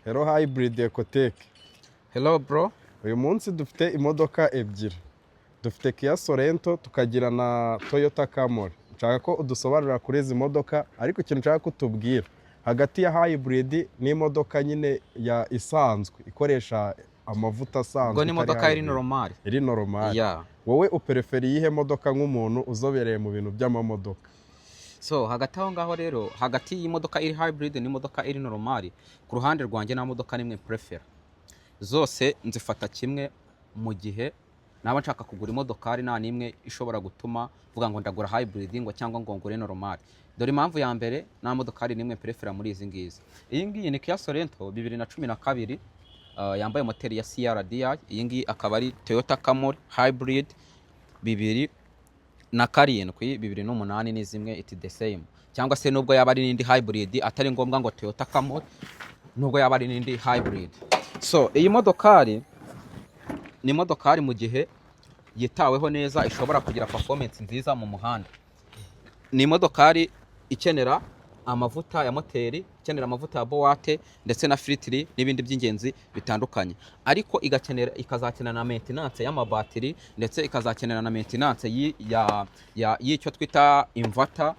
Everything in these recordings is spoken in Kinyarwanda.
Hello Hybrid Ecotech. Hello bro. Uyu munsi dufite imodoka ebyiri. Dufite Kia Sorento tukagira na Toyota Camry. Nshaka ko udusobanurira kuri izi modoka, ariko ikintu nshaka kutubwira hagati ya Hybrid n'imodoka nyine ya isanzwe ikoresha amavuta asanzwe. Ubwo ni imodoka iri normal. Iri normal. Yeah. Wowe upreferi yihe modoka nk'umuntu uzobereye mu bintu by'amamodoka? So hagati aho ngaho rero, hagati y'imodoka iri hybrid n'imodoka iri normal, ku ruhande rwanjye na modoka nimwe prefer. Zose nzifata kimwe mu gihe naba nshaka kugura imodokari nta nimwe ishobora gutuma vuga ngo ndagura hybrid ngo cyangwa ngo ngure normal. Dore impamvu ya mbere, nta modokari nimwe prefer muri izi ngizi. Iyi ngiyi ni Kia Sorento 2012 yambaye moteri ya CRDI. Iyi ngiyi akaba ari Toyota Camry hybrid 2007 ni zimwe it the same, cyangwa se nubwo yaba ari n'indi hybrid atari ngombwa ngo Toyota Camry, nubwo yaba ari n'indi hybrid. So iyi modokari ni modokari mu gihe yitaweho neza ishobora kugira performance nziza mu muhanda. Ni modokari ikenera amavuta ya moteri, ikenera amavuta ya boate ndetse na filtri n'ibindi by'ingenzi bitandukanye, ariko ikazakenera na maintenance y'amabatiri ndetse ikazakenera na maintenance y'icyo twita inverter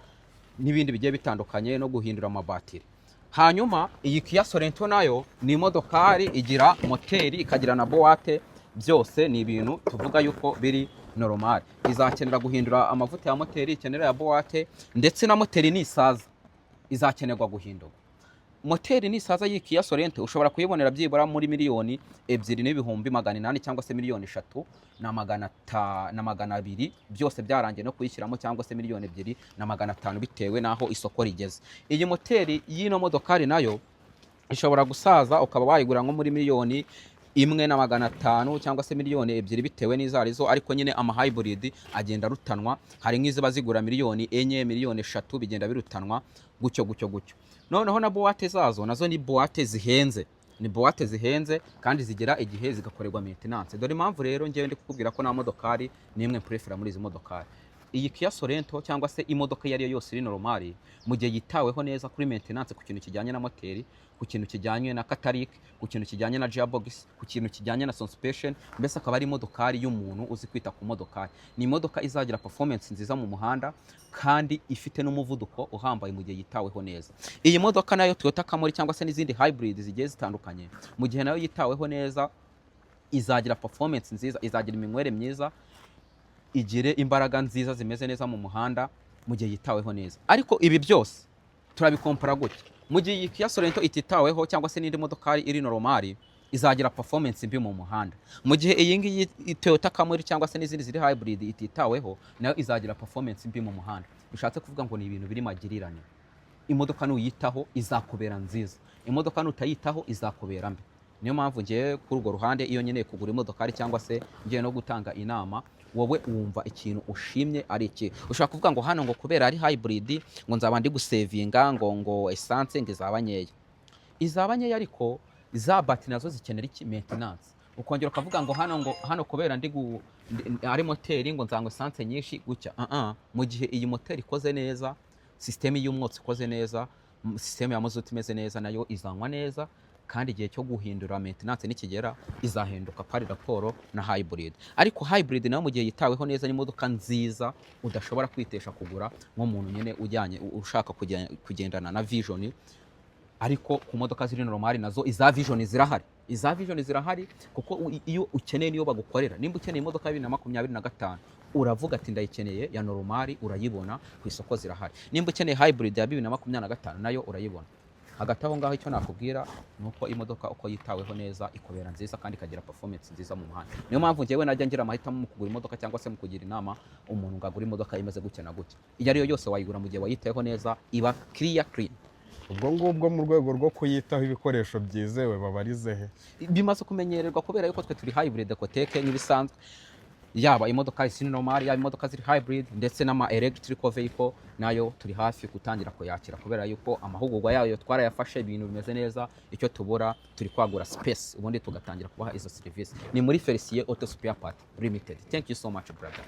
n'ibindi bigiye bitandukanye no guhindura amabatiri. Hanyuma iyi Kia Sorento nayo ni modokari igira moteri ikagira na boate, byose ni ibintu tuvuga yuko biri normal. Izakenera guhindura amavuta ya moteri, ikenera ya boate, ndetse na moteri nisaza izakenerwa guhindurwa. Moteri nisaza y'i Kia Sorento ushobora kuyibonera byibura muri miliyoni 2,800,000 cyangwa se miliyoni 3,200,000 byose byarangiye no kuyishyiramo, cyangwa se miliyoni 2,500,000 bitewe naho isoko rigeze. Iyi moteri y'ino modokari nayo ishobora gusaza ukaba wayigura nko muri miliyoni 1,500,000 cyangwa se miliyoni 2 bitewe n'izarizo, ariko nyine ama hybrid agenda rutanwa. Hari nk'iziba zigura miliyoni 4, miliyoni 3 bigenda birutanwa gutyo. Noneho na boate zazo nazo ni boate zihenze. Ni boate zihenze kandi zigera igihe zigakorerwa maintenance. Dore impamvu rero ngewe ndi kukubwira ko na modokari nimwe prefer muri izi modokari. Iyi Kia Sorento cyangwa se imodoka yari yose iri normal mu gihe yitaweho neza kuri maintenance, ku kintu kijyanye na moteri, ku kintu kijyanye na catalytic, ku kintu kijyanye na gearbox, ku kintu kijyanye na suspension, mbese akaba ari imodokari y'umuntu uzi kwita ku modokari. Ni imodoka izagira performance nziza mu muhanda kandi ifite n'umuvuduko uhambaye mu gihe yitaweho neza. Iyi modoka nayo Toyota Camry cyangwa se n'izindi hybrid zigiye zitandukanye, mu gihe nayo yitaweho neza izagira performance nziza, izagira iminywere myiza, igire imbaraga nziza zimeze neza mu muhanda mu gihe yitaweho neza. Ariko ibi byose turabikompara gutya: mu gihe iyi Kia Sorento ititaweho cyangwa se n'indi modokari iri normal izagira performance mbi mu muhanda, mu gihe iyi ngiyi Toyota Camry cyangwa se n'izindi ziri hybrid ititaweho nayo izagira performance mbi mu muhanda. Bishatse kuvuga ngo ni ibintu biri magirirane. Imodoka nuyitaho izakubera nziza, imodoka nutayitaho izakubera mbi. Niyo mpamvu ngiye kuri urwo ruhande, iyo nkeneye kugura imodokari cyangwa se ngiye no gutanga inama, wowe wumva ikintu ushimye ari iki. Ushaka kuvuga ngo hano ngo kubera ari hybrid ngo nzaba ndi gusevinga ngo essence ngo izaba nkeya. Izaba nkeya, ariko za battery nazo zikenera iki? Maintenance. Ukongera ukavuga ngo hano kubera ari moteri ngo nzango essence nyinshi gutya. Mu gihe iyi moteri ikoze neza, system y'umwotsi ikoze neza, system ya mazutu imeze neza, nayo izanywa neza, kandi igihe cyo guhindura maintenance nikigera izahinduka pari raporo na hybrid. Ariko hybrid nayo mu gihe yitaweho neza ni imodoka nziza udashobora kwitesha kugura nk'umuntu nyine ujyanye ushaka kugendana na vision. Ariko ku modoka ziri normal nazo iza vision zirahari, kuko iyo ukeneye niyo bagukorera. Nimba ukeneye imodoka ya 2025 uravuga ati ndayikeneye ya normal, urayibona ku isoko zirahari. Nimba ukeneye hybrid ya 2025 nayo urayibona. Hagati aho ngaho icyo nakubwira nuko imodoka uko yitaweho neza ikubera nziza kandi ikagira performance nziza mu muhanda. Niyo mpamvu ngewe najya ngira amahitamo mu kugura imodoka cyangwa se mu kugira inama umuntu ngagura imodoka imeze gutya na gutya. Iyo ariyo yose wayigura mu gihe wayitayeho neza, iba clean. Ubwo ngubwo mu rwego rwo kuyitaho ibikoresho byizewe babarize he? Bimaze kumenyererwa kubera yuko twe turi Hybrid Ecotech nk'ibisanzwe, yaba imodoka ziri normal, yaba imodoka ziri hybrid, ndetse n'ama electrical vehicle nayo turi hafi gutangira kuyakira, kubera yuko amahugurwa yayo twarayafashe, ibintu bimeze neza. Icyo tubura turi kwagura space, ubundi tugatangira kubaha izo service. Ni muri Felicien Auto Spare Part Limited. Thank you so much brother.